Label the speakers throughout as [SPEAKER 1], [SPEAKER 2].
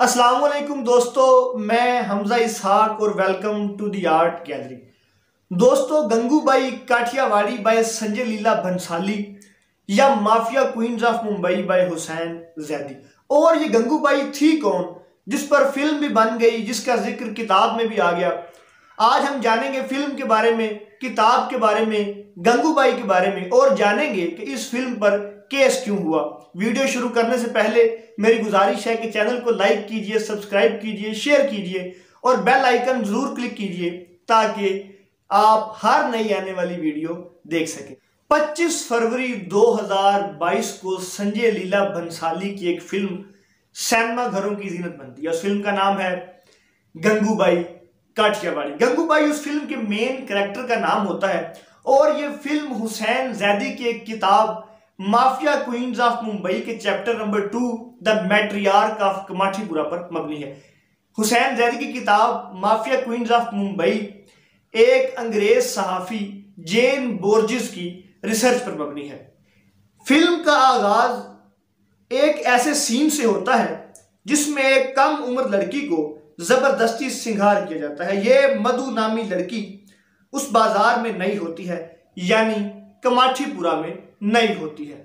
[SPEAKER 1] अस्सलाम वालेकुम दोस्तों, मैं हमजा इसहाक और welcome to the art gallery. दोस्तों, गंगूबाई काठियावाड़ी बाय संजय लीला भंसाली या mafia queens of Mumbai by Hussain Zaidi. और ये गंगूबाई थी कौन, जिस पर फिल्म भी बन गई, जिसका जिक्र किताब में भी आ गया। आज हम जानेंगे फिल्म के बारे में, किताब के बारे में, गंगूबाई के बारे में, और जानेंगे कि इस फिल्म पर केस क्यों हुआ। वीडियो शुरू करने से पहले मेरी गुजारिश है कि चैनल को लाइक कीजिए, सब्सक्राइब कीजिए, शेयर कीजिए और बेल आइकन जरूर क्लिक कीजिए ताकि आप हर नई आने वाली वीडियो देख सकें। 25 फरवरी 2022 को संजय लीला भंसाली की एक फिल्म सिनेमा घरों की जीनत बनती है। उस फिल्म का नाम है गंगूबाई काठियावाड़ी। गंगूबाई उस फिल्म के मेन कैरेक्टर का नाम होता है और यह फिल्म हुसैन जैदी की एक किताब माफिया क्वींस ऑफ मुंबई के chapter number 2 the matriarch of Kamathipura पर मबनी है। हुसैन जैदी की किताब माफिया क्वींस ऑफ मुंबई एक अंग्रेज सहाफी जेन बोर्जिस की रिसर्च पर मबनी है। फिल्म का आगाज एक ऐसे सीन से होता है जिसमें एक कम उम्र लड़की को जबरदस्ती सिंगार किया जाता है। यह मधु नामी लड़की उस बाजार में नई होती है, यानी कमाठीपुरा में नई होती है।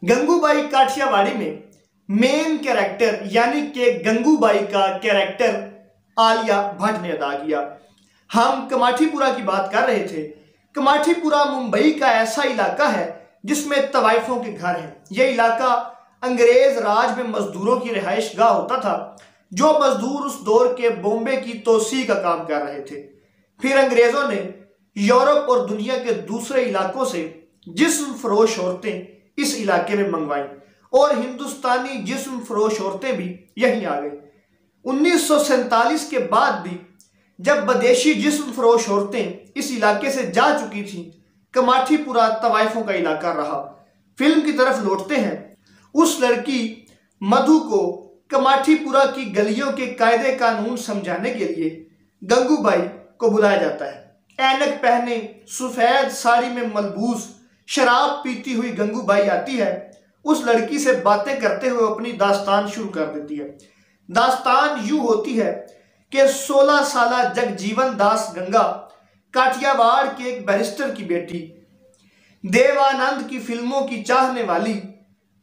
[SPEAKER 1] गंगूबाई काठियावाड़ी में मेन कैरेक्टर यानी कि गंगूबाई का कैरेक्टर आलिया भट्ट ने अदा किया। हम कमाठीपुरा की बात कर रहे थे। कमाठीपुरा मुंबई का ऐसा इलाका है जिसमें तवाइफों के घर हैं। यह इलाका अंग्रेज राज में मजदूरों की रिहाइश गाह होता था, जो मजदूर उस दौर के बॉम्बे की तोसी का काम कर रहे थे। फिर अंग्रेजों ने यूरोप और दुनिया के दूसरे इलाकों से जिस्म फरोश औरतें इस इलाके में मंगवाई और हिंदुस्तानी जिस्म फरोश औरतें भी यहीं आ गई। 1947 के बाद भी जब बदेशी जिस्म फरोश औरतें इस इलाके से जा चुकी थीं, कमाठीपुरा तवाइफों का इलाका रहा। फिल्म की तरफ लौटते हैं। उस लड़की मधु को कमाठीपुरा की गलियों के कायदे कानून समझाने के लिए गंगूबाई को बुलाया जाता है। ऐनक पहने, सफेद साड़ी में मलबूस, शराब पीती हुई गंगूबाई आती है। उस लड़की से बातें करते हुए अपनी दास्तान शुरू कर देती है। दास्तान यूं होती है कि 16 साला जगजीवन दास गंगा काठियावाड़ के एक बैरिस्टर की बेटी, देवानंद की फिल्मों की चाहने वाली,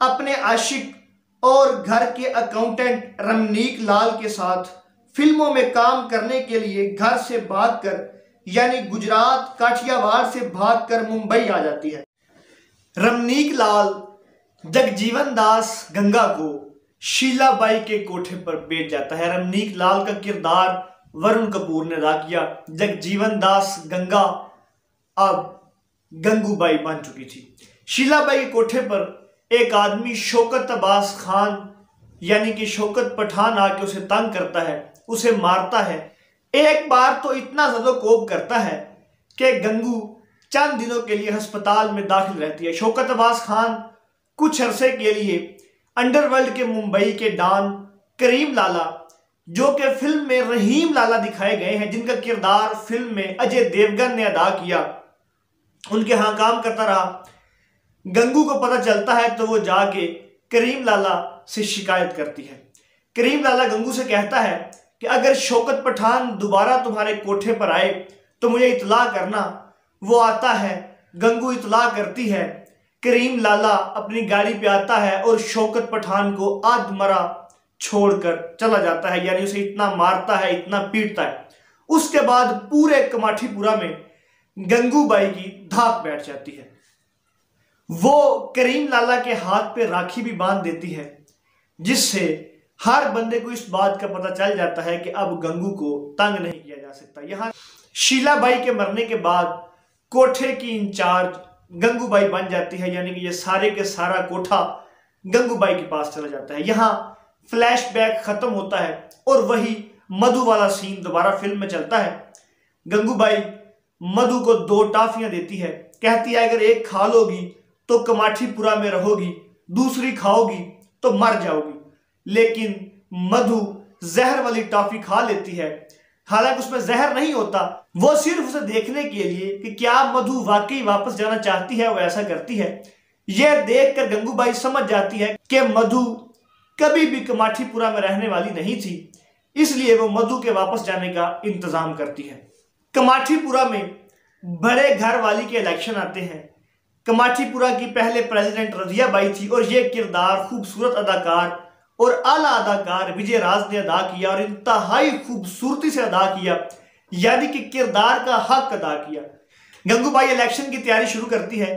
[SPEAKER 1] अपने आशिक और घर के अकाउंटेंट रमनीक लाल के साथ फिल्मों में काम करने के लिए घर से भागकर, यानी गुजरात काठियावाड़ से भागकर मुंबई आ जाती है। रमनीक लाल जगजीवन दास गंगा को शीलाबाई के कोठे पर भेज जाता है। रमनीक लाल का किरदार वरुण कपूर ने अदा किया। जगजीवन दास गंगा अब गंगूबाई बन चुकी थी। शीलाबाई के कोठे पर एक आदमी शौकत अब्बास खान यानी कि शौकत पठान आके उसे तंग करता है, उसे मारता है। एक बार तो इतना ज्यादा कोप करता है कि गंगू चंद दिनों के लिए अस्पताल में दाखिल रहती है। शौकत अब्बास खान कुछ अरसे के लिए अंडरवर्ल्ड के मुंबई के डॉन करीम लाला, जो कि फिल्म में रहीम लाला दिखाए गए हैं, जिनका किरदार फिल्म में अजय देवगन ने अदा किया, उनके यहां काम करता रहा। गंगू को पता चलता है तो वो जाके करीम लाला से शिकायत करती है। करीम लाला गंगू से कहता है कि अगर शौकत पठान दोबारा तुम्हारे कोठे पर आए तो मुझे इतला करना। वो आता है, गंगू इतला करती है। करीम लाला अपनी गाड़ी पे आता है और शौकत पठान को आधमरा छोड़कर चला जाता है, यानी उसे इतना मारता है, इतना पीटता है। उसके बाद पूरे कमाठीपुरा में गंगूबाई की धाक बैठ जाती है। वो करीम लाला के हाथ पे राखी भी बांध देती है, जिससे हर बंदे को इस बात का पता चल जाता है कि अब गंगू को तंग नहीं किया जा सकता। यहां शीलाबाई के मरने के बाद कोठे की इंचार्ज गंगूबाई बन जाती है, यानी कि ये सारे के सारा कोठा गंगूबाई के पास चला जाता है। यहां फ्लैशबैक खत्म होता है और वही मधु वाला सीन दोबारा फिल्म में चलता है। गंगूबाई मधु को 2 टॉफियां देती है, कहती है अगर एक खा लोगी तो कमाठीपुरा में रहोगी, दूसरी खाओगी तो मर जाओगी। लेकिन मधु जहर वाली टॉफी खा लेती है। हालांकि उसमें जहर नहीं होता, वो सिर्फ उसे देखने के लिए कि क्या मधु वाकई वापस जाना चाहती है, वो ऐसा करती है। यह देखकर गंगूबाई समझ जाती है कि मधु कभी भी कमाठीपुरा में रहने वाली नहीं थी, इसलिए वो मधु के वापस जाने का इंतजाम करती है। कमाठीपुरा में बड़े घर वाली के इलेक्शन आते हैं। कमाठीपुरा की पहले प्रेसिडेंट रजिया बाई थी और ये किरदार खूबसूरत अदाकार और आला अदाकार विजय राज ने अदा किया और इंतहाई खूबसूरती से अदा किया, यानी कि किरदार का हक अदा किया। गंगूबाई इलेक्शन की तैयारी शुरू करती है,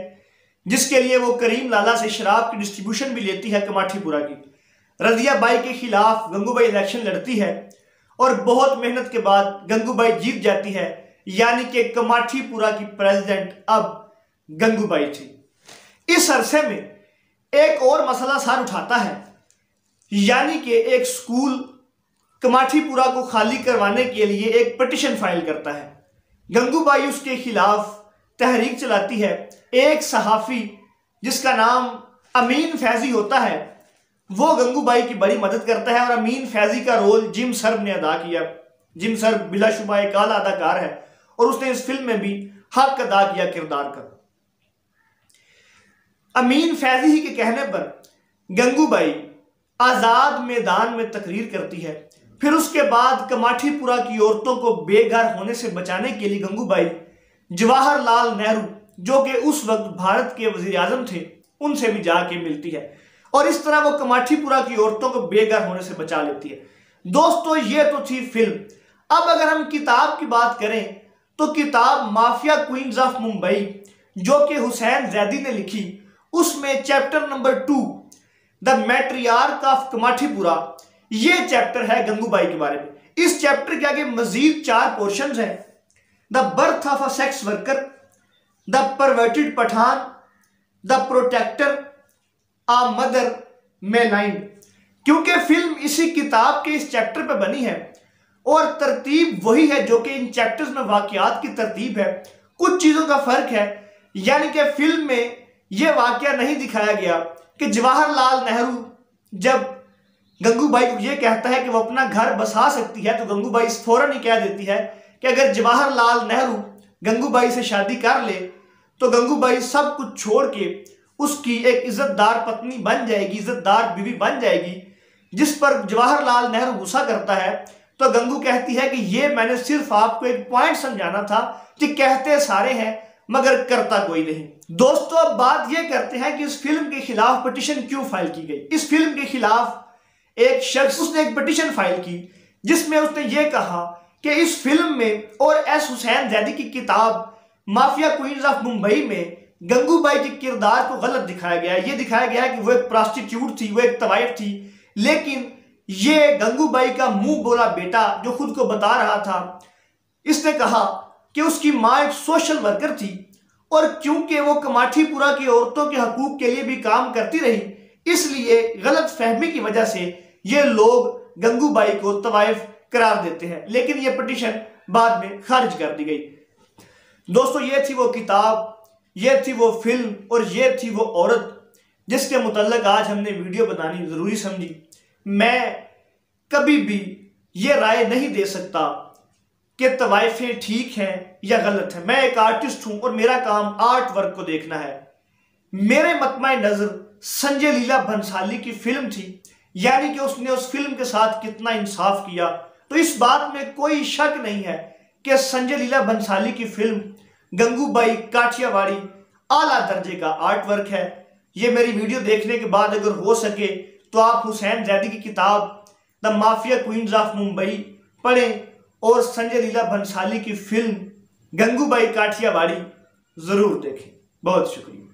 [SPEAKER 1] जिसके लिए वो करीम लाला से शराब की डिस्ट्रीब्यूशन भी लेती है कमाठीपुरा की। रजिया बाई के खिलाफ गंगूबाई इलेक्शन लड़ती है और बहुत मेहनत के बाद गंगूबाई जीत जाती है, यानी कि कमाठीपुरा की प्रेसिडेंट अब गंगूबाई थी। इस अरसे में एक और मसला सर उठाता है, यानी कि एक स्कूल कमाठीपुरा को खाली करवाने के लिए एक पिटीशन फाइल करता है। गंगूबाई उसके खिलाफ तहरीक चलाती है। एक सहाफ़ी जिसका नाम अमीन फैजी होता है, वो गंगूबाई की बड़ी मदद करता है और अमीन फैजी का रोल जिम सर्ब ने अदा किया। जिम सर्ब बिलाशुबा एक आला अदाकार है और उसने इस फिल्म में भी हक अदा किया किरदार का। अमीन फैजी ही के कहने पर गंगूबाई आजाद मैदान में तकरीर करती है। फिर उसके बाद कमाठीपुरा की औरतों को बेघर होने से बचाने के लिए गंगूबाई जवाहरलाल नेहरू, जो कि उस वक्त भारत के वजीर आजम थे, उनसे भी जाके मिलती है और इस तरह वो कमाठीपुरा की औरतों को बेघर होने से बचा लेती है। दोस्तों, ये तो थी फिल्म। अब अगर हम किताब की बात करें तो किताब माफिया क्वींस ऑफ मुंबई, जो कि हुसैन जैदी ने लिखी, उसमें chapter number 2 the matriarch of Kamathipura, ये चैप्टर है गंगूबाई के बारे में। इस चैप्टर के आगे मजीद 4 पोर्शंस हैं। The birth of a sex worker, the perverted Pathan, the protector, a mother maligned. क्योंकि फिल्म इसी किताब के इस चैप्टर पे बनी है और तरतीब वही है जो कि इन चैप्टर्स में वाकयात की तरतीब है, कुछ चीजों का फर्क है। यानी कि फिल्म में यह वाकया नहीं दिखाया गया कि जवाहरलाल नेहरू जब गंगूबाई को यह कहता है कि वो अपना घर बसा सकती है, तो गंगूबाई फौरन ही कह देती है कि अगर जवाहरलाल नेहरू गंगूबाई से शादी कर ले तो गंगूबाई सब कुछ छोड़ के उसकी एक इज्जतदार पत्नी बन जाएगी, इज्जतदार बीवी बन जाएगी। जिस पर जवाहरलाल नेहरू गुस्सा करता है तो गंगू कहती है कि ये मैंने सिर्फ आपको एक पॉइंट समझाना था कि कहते सारे हैं मगर करता कोई नहीं। दोस्तों, अब बात यह करते हैं कि इस फिल्म के खिलाफ पिटीशन क्यों फाइल की गई। इस फिल्म के खिलाफ एक शख्स उसने एक पिटीशन फाइल की जिसमें उसने ये कहा कि इस फिल्म में और एस हुसैन जैदी की किताब माफिया क्वींस ऑफ मुंबई में गंगूबाई के किरदार को गलत दिखाया गया है। ये दिखाया गया है कि वो एक प्रोस्टिट्यूट थी, वो एक तवाइफ थी, लेकिन ये गंगूबाई का मुंह बोला बेटा जो खुद को बता रहा था, इसने कहा कि उसकी माँ एक सोशल वर्कर थी और क्योंकि वो कमाठीपुरा की औरतों के हकूक के लिए भी काम करती रही, इसलिए गलत फहमी की वजह से ये लोग गंगूबाई को तवाइफ करार देते हैं। लेकिन ये पिटीशन बाद में खारिज कर दी गई। दोस्तों, ये थी वो किताब, ये थी वो फिल्म और ये थी वो औरत जिसके मुतल्लिक आज हमने वीडियो बनानी जरूरी समझी। मैं कभी भी ये राय नहीं दे सकता कि तवाइफें ठीक हैं या गलत हैं। मैं एक आर्टिस्ट हूं और मेरा काम आर्ट वर्क को देखना है। मेरे मतमाए नजर संजय लीला भंसाली की फिल्म थी, यानी कि उसने उस फिल्म के साथ कितना इंसाफ किया, तो इस बात में कोई शक नहीं है कि संजय लीला भंसाली की फिल्म गंगूबाई काठियावाड़ी आला दर्जे का आर्ट वर्क है। ये मेरी वीडियो देखने के बाद अगर हो सके तो आप हुसैन जैदी की किताब the mafia queens of Mumbai पढ़ें और संजय लीला भंसाली की फिल्म गंगूबाई काठियावाड़ी जरूर देखें। बहुत शुक्रिया।